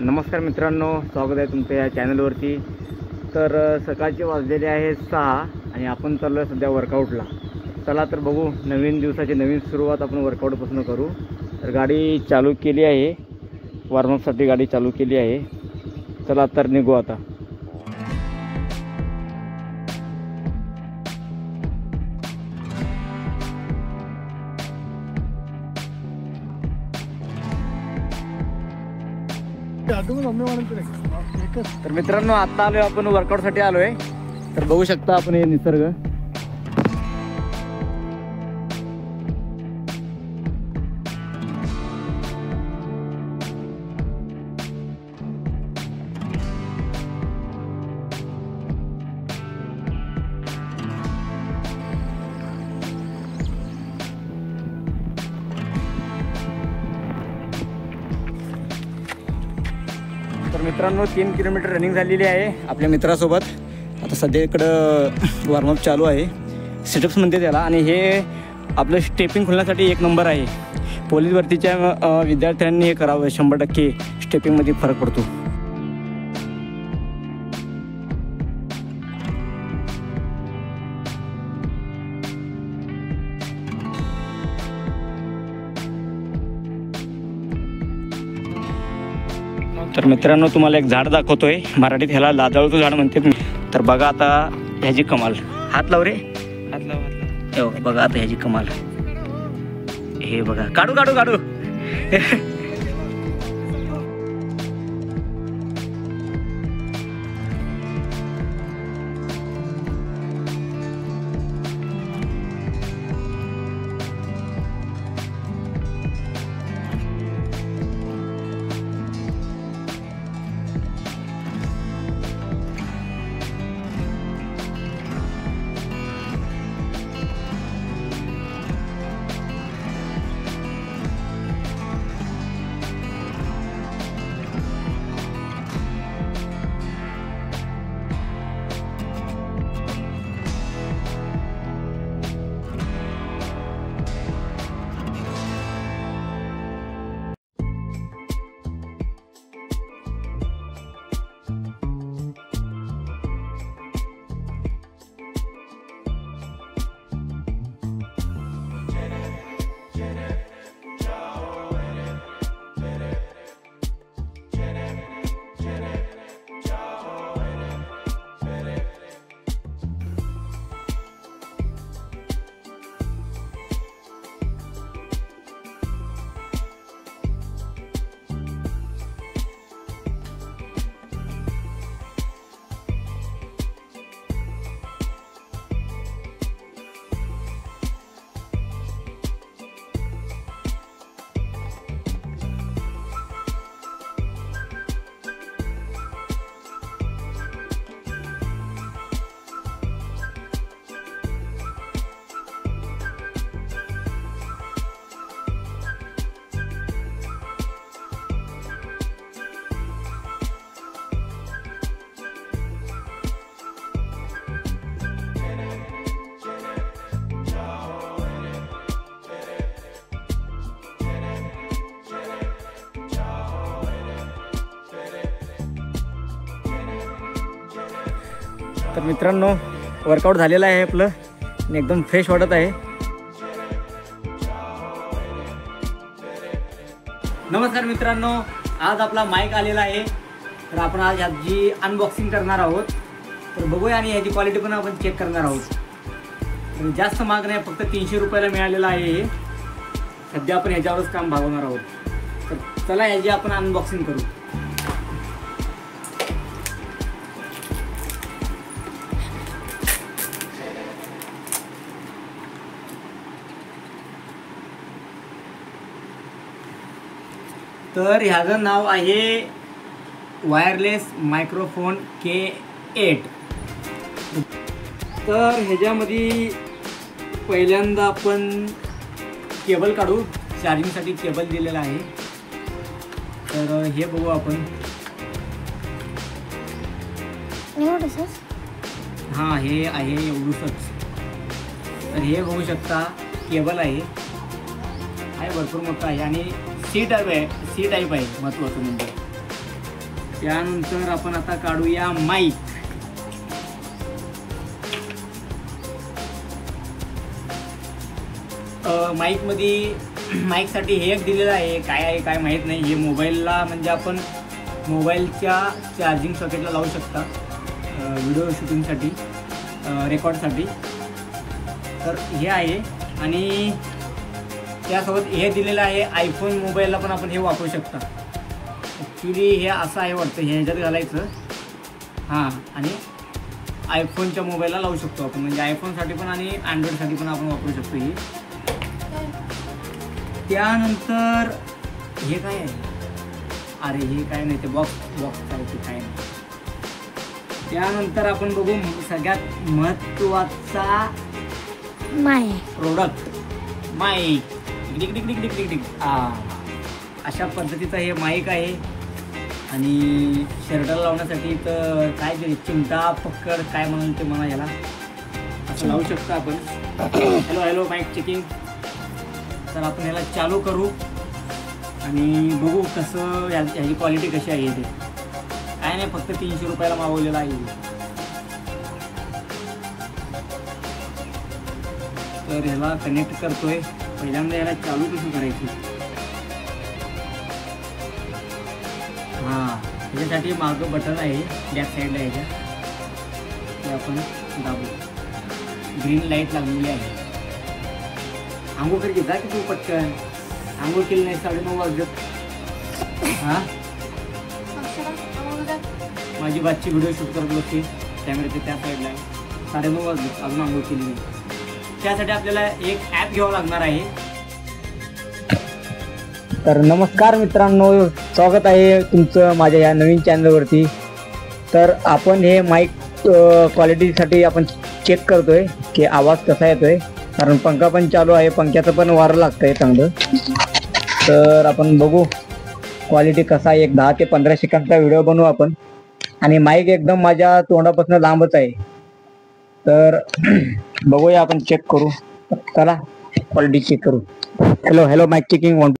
नमस्कार मित्रांनो, स्वागत आहे तुमचं या चॅनलवरती। तर सकाळचे वाजलेले आहे 6 आणि आपण चाललो आहे सध्या वर्कआउटला। चला तर बघू, नवीन दिवसाची नवीन सुरुवात आपण वर्कआउटपासून करू। तर गाडी चालू केली आहे, वॉर्मअपसाठी गाडी चालू केली आहे। चला तर निघू आता। तर मित्रांनो, आता आलोय आपण वर्कआउटसाठी आलोय। तर बघू शकता आपण हे निसर्ग। तर मित्रांनो, 3 किलोमीटर रनिंग झालेली आहे आपल्या मित्रासोबत। आता सध्या इकडं वॉर्मअप चालू आहे, सिटअप्स म्हणते त्याला। आणि हे आपलं स्टेपिंग खोलण्यासाठी एक नंबर आहे। पोलीस भरतीच्या विद्यार्थ्यांनी हे करावं, 100% स्टेपिंगमध्ये फरक पडतो। तर मित्रांनो, तुम्हाला एक झाड दाखवतोय, मराठीत ह्याला लाजाळूचं झाड म्हणतात। तर बघा आता ह्याची कमाल। हात लाव रे, हात लाव। बघा आता ह्याची कमाल। हे बघा, काढू काढू काढू। तर मित्रांनो, वर्कआउट झालेलं आहे आपलं आणि एकदम फ्रेश वाटत आहे। नमस्कार मित्रांनो, आज आपला माईक आलेला आहे। तर आपण आज ह्याची अनबॉक्सिंग करणार आहोत। तर बघूया आणि ह्याची क्वालिटी पण आपण चेक करणार आहोत। तर जास्त महाग नाही, फक्त 300 रुपयाला मिळालेलं आहे हे। सध्या आपण ह्याच्यावरच काम भागवणार आहोत। तर चला ह्याची आपण अनबॉक्सिंग करू। तर ह्याचं नाव आहे वायरलेस मायक्रोफोन K8। तर ह्याच्यामध्ये पहिल्यांदा आपण केबल काढू, चार्जिंगसाठी केबल दिलेला आहे। तर हे बघू आपण। हां, हे आहे एवढंच। तर हे बघू शकता, केबल आहे भरपूर मोठा आहे आणि सी टाईप आहे महत्त्वाचं म्हणजे। त्यानंतर आपण आता काढूया माईक. माईकसाठी हे एक दिलेलं आहे, काय आहे काय माहीत नाही. हे मोबाईलला म्हणजे आपण मोबाईलच्या चार्जिंग सॉकेटला लावू शकता व्हिडिओ शूटिंगसाठी, रेकॉर्डसाठी. तर हे आहे. आणि त्यासोबत हे दिलेलं आहे आयफोन मोबाईलला पण आपण हे वापरू शकता. ॲक्च्युली हे असं आहे वाटतं, हे ह्याच्यात घालायचं हां, आणि आयफोनच्या मोबाईलला लावू शकतो आपण. म्हणजे आयफोनसाठी पण आणि अँड्रॉइडसाठी पण आपण वापरू शकतो हे. त्यानंतर हे काय आहे, अरे हे काय नाही, ते बॉक्स आहे ते काय नाही. त्यानंतर आपण बघू सगळ्यात महत्त्वाचा प्रोडक्ट, माईक. अशा पद्धतीचा हे माईक आहे. आणि शर्टाला लावण्यासाठी तर काय तरी चिमटा पक्कड काय म्हणाल ते म्हणा, याला असं लावू शकतो आपण. Hello mic checking. तर आपण ह्याला चालू करू आणि बघू कसं ह्याची क्वालिटी कशी आहे. ते काय नाही, फक्त 300 रुपयाला मागवलेलं आहे. तर ह्याला कनेक्ट करतोय. पहिल्यांदा याला चालू कसं करायचं, हां त्याच्यासाठी मागं बटन आहे बॅक साईडला ह्याच्या, ते आपण दाबू. ग्रीन लाईट लागलेली आहे. आंघोळ करी जा की तू पटकन. आंघोळ केली नाही, 9:30 वाजत. हां माझी बातची व्हिडिओ शूट करत बसते, कॅमेऱ्याच्या त्या साईडला आहे. 9:30 वाजत, अजून आंघोळ केली नाही. त्यासाठी आपल्याला एक ॲप घ्यावं लागणार आहे. तर नमस्कार मित्रांनो, स्वागत आहे तुमचं माझ्या या नवीन चॅनलवरती. तर आपण हे माईक क्वालिटीसाठी आपण चेक करतोय की आवाज कसा येतोय, कारण पंखा पण चालू आहे, पंख्याचं पण वारं लागतंय चांगलं. तर आपण बघू क्वालिटी कसा आहे. एक 10 ते 15 सेकंदचा व्हिडिओ बनवू आपण. आणि माईक एकदम माझ्या तोंडापासून लांबच आहे. तर बघूया आपण, चेक करू. चला क्वालिटी चेक करू. Hello mic checking 1